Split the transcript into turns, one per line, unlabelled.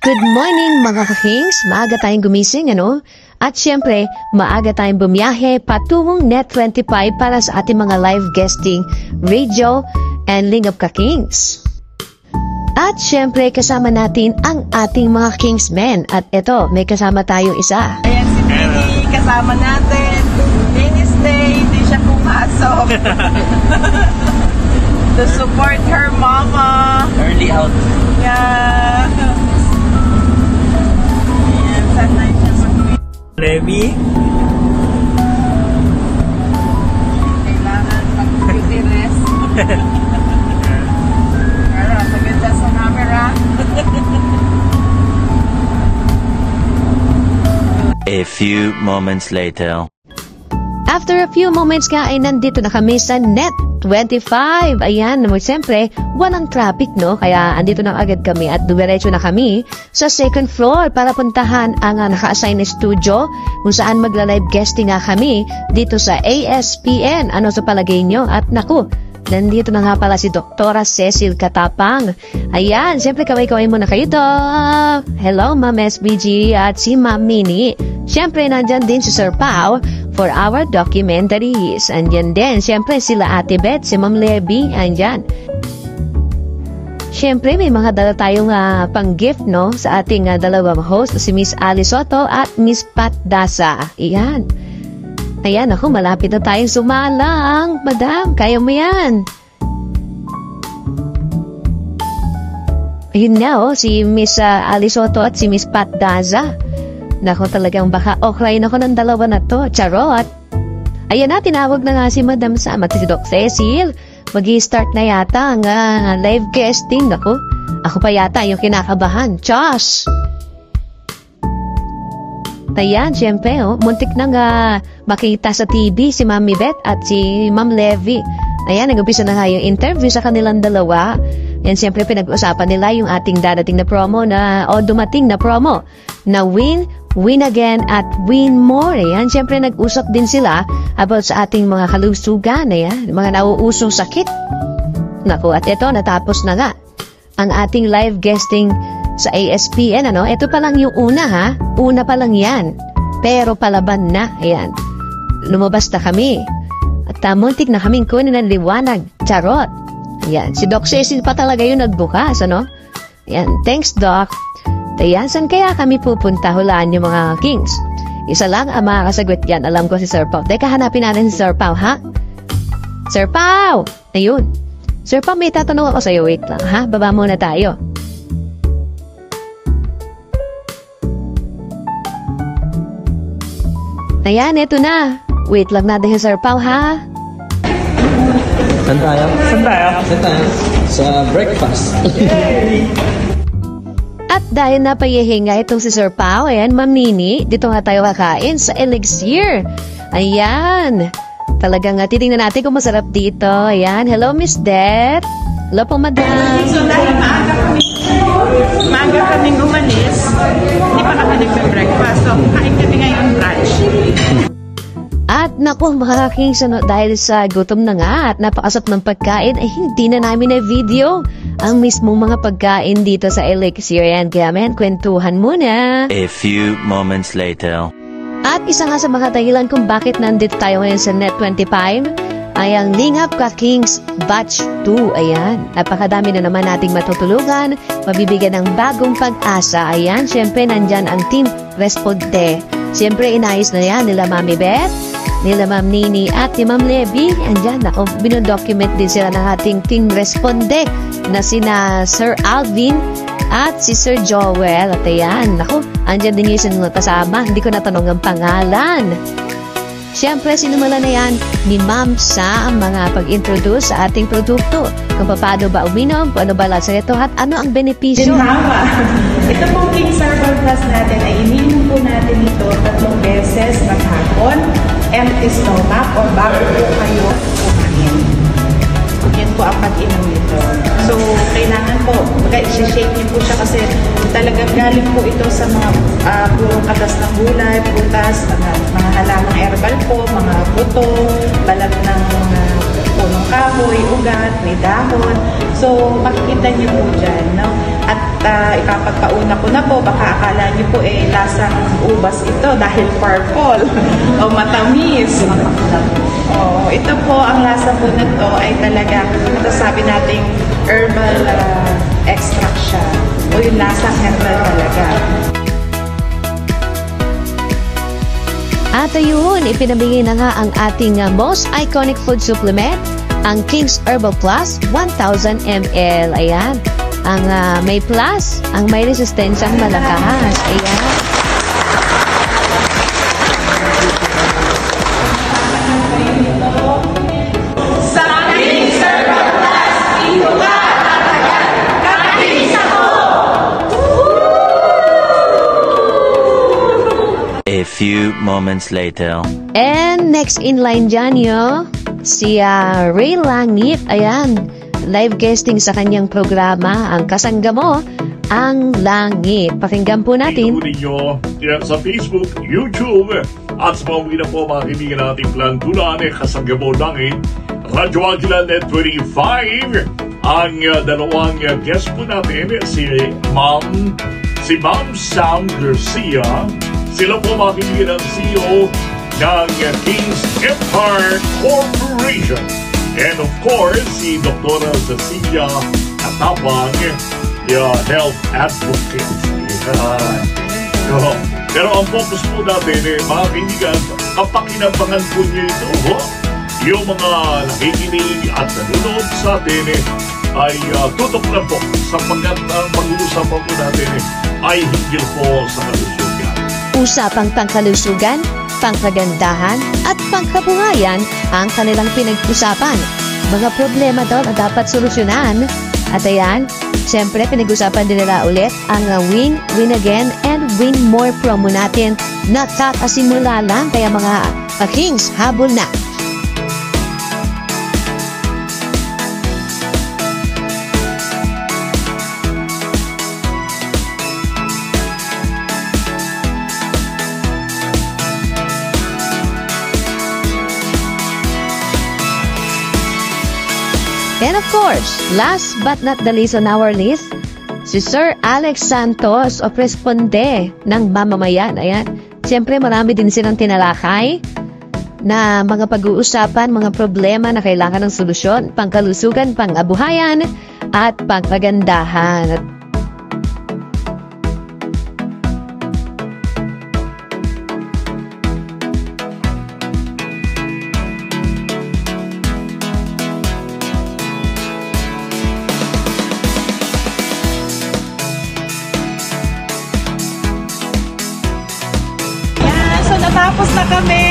Good morning mga ka-kings, maaga tayong gumising, ano? At syempre, maaga tayong bumiyahe patungong Net25 para sa ating mga live guesting, radio, and Lingap ka-kings. At syempre, kasama natin ang ating mga kingsmen. At eto, may kasama tayong isa.
Ayan si Vicky, kasama natin. Linis day, hindi siya pumasok. To support her mama.
Early out.
Yeah. Ayan, sanay siya mag-win.
Remy?
Kailangan mag-beauty rest. Pero, maganda sa camera.
A few moments later.
After a few moments nga ay nandito na kami sa Net25. Ayan, naman siyempre, walang traffic, no? Kaya andito na agad kami at dumiretso na kami sa second floor para puntahan ang naka-assign na studio kung saan magla-live guesting nga kami dito sa ASPN. Ano sa palagay nyo? At naku, nandito na nga pala si Dr. Cecil Katapang. Ayan, siyempre kaway-kaway muna kayo to. Hello, Ma'am SBG at si Ma'am Mini. Siyempre, nandyan din si Sir Pao for our documentaries. Andyan din, siyempre, sila Ate Beth, si Ma'am Levy, andyan. Siyempre, may mga dala tayong pang-gift, no? Sa ating dalawang host, si Miss Alice Soto at Miss Pat Dasa. Ayan. Ayan, ako, malapit na tayong sumalang. Madam, kaya mo yan. Ayun na, oh, si Miss Alice Soto at si Miss Pat Dasa. Nako, talagang baka okay na ko ng dalawa na to. Charot! Ayan na, tinawag na nga si Madam Sam at si Doc Cecil. Mag-i-start na yata ang live guesting. Nako, ako pa yata yung kinakabahan. Chos! Ayan, syempre, oh, muntik na nga makita sa TV si Mami Beth at si Ma'am Levy. Ayan, nag-umpisa na nga yung interview sa kanilang dalawa. Yan, siyempre, pinag-usapan nila yung ating dadating na promo o dumating na promo na Win Again at Win More. Ayan, siyempre, nag-usap din sila about sa ating mga kalusugan. Ayan, mga nauusong sakit. Naku, at ito, natapos na nga ang ating live guesting sa ASPN, ano? Ito pa lang yung una, ha? Una pa lang yan. Pero palaban na. Ayan. Lumabas na kami. At muntik na kaming kunin ng liwanag. Charot. Ayan. Si Doc Cecil pa talaga yung nagbukas, ano? Ayan. Thanks, Doc. Ayan. Saan kaya kami pupunta? Hulaan yung mga kings. Isa lang ang makakasagot yan. Alam ko si Sir Pao. Teka, hanapin natin si Sir Pao, ha? Sir Pao! Ayun. Sir Pao, may tatanong ako sa'yo. Wait lang, ha? Baba muna tayo. Ayan, eto na. Wait lang natin si Sir Pao, ha?
Saan tayo? Saan tayo? Saan tayo? Sa breakfast.
At dahil napayihinga itong si Sir Pao, ayan, Ma'am Nini, dito nga tayo kakain sa Elixir. Ayan. Talagang titingnan natin kung masarap dito. Ayan. Hello, Miss Det. Hello po, Madam.
So, dahil maaga kaming umalis, hindi pa kami nagbe-breakfast. So, kain kami ngayon brunch.
At naku, mga kings, dahil sa gutom na nga at napakasap ng pagkain, ay hindi na namin na video ang mismong mga pagkain dito sa Elixir. Yan, kaya men, kwentuhan muna.
A few moments later.
At isa nga sa mga dahilan kung bakit nandito tayo ngayon sa Net25 ay ang Lingap ka-Kings Batch 2. Ayan, napakadami na naman nating matutulungan, mabibigyan ng bagong pag-asa. Ayan, syempre nandyan ang Team Responde. Syempre inayos na yan nila Mami Beth, nila Ma'am Nini at ni Ma'am Levy. Andyan, ako, binodocument din sila ng ating Team Responde na sina Sir Alvin at si Sir Joel. At ayan, ako, andyan din yung sinunod kasama. Hindi ko natanong ang pangalan. Siyempre, sinumala na yan ni Ma'am sa mga pag-introduce sa ating produkto. Kung paano ba uminom, kung ano ba lasa ito, at ano ang benepisyo.
Tama. Ito pong King's Herbal Plus natin ay ininom po natin ito 3 beses maghapon, empty stomach o bago po kayo kumain. Yan po ang pag-inom nito. So, kailangan po, i-shake niyo po siya kasi talagang galing po ito sa mga purong katas ng gulay, prutas, mga halamang herbal po, mga buto, balat ng punong kahoy, ugat, may dahon. So, makikita niyo po dyan, no? At ipapagpauna ko na po, baka akala niyo po lasang ubas ito dahil purple o matamis. Ito po, ang lasa po nito ay talaga, ito sabi nating herbal extract siya. O yung lasang herbal talaga.
At ayun, ipinamigay na nga ang ating most iconic food supplement, ang King's Herbal Plus 1000 ml. Ayan. Ang may plus, ang may resistensyang malakas. Ayan.
Sa King's Herbal Plus, ito ka tatagal, kakakinis ako!
A few moments later.
And next in line dyan, si Ray Langit. Ayan. Live guesting sa kanyang programa, ang Kasangga Mo, ang Langit. Pakinggan po natin.
Ito ninyo yan sa Facebook, YouTube, at sa mga po mga kaibigan nating Plantulan, Kasangga Mo Langit, Radyo Agila Net 25. Ang dalawang guest po natin, si Ma'am Sam Garcia. Sila po mga kaibigan ng CEO ng King's Empire Corporation. And of course, si Dr. Cecilia Atapang, health advocate. Pero ang focus po natin, mga kaibigan, kapakinabangan po niyo ito. Yung mga nakikinig at nanonood sa atin ay tutok na po sapagkat ang pag-uusapan po natin ay hinggil po sa kalusugan.
Usapang pangkalusugan, pangkagandahan at pangkabuhayan ang kanilang pinag-usapan. Mga problema daw na dapat solusyonan. At ayan, siyempre pinag-usapan din nila ulit ang Win, Win Again, and Win More promo natin na kakasimula lang. Kaya mga Kings, habol na! And of course, last but not the least on our list, si Sir Alex Santos o Responde ng Mamamayan. Ayan. Siyempre marami din silang tinalakay na mga pag-uusapan, mga problema na kailangan ng solusyon, pangkalusugan, pangabuhayan, at pangkagandahan.
Tapos na kami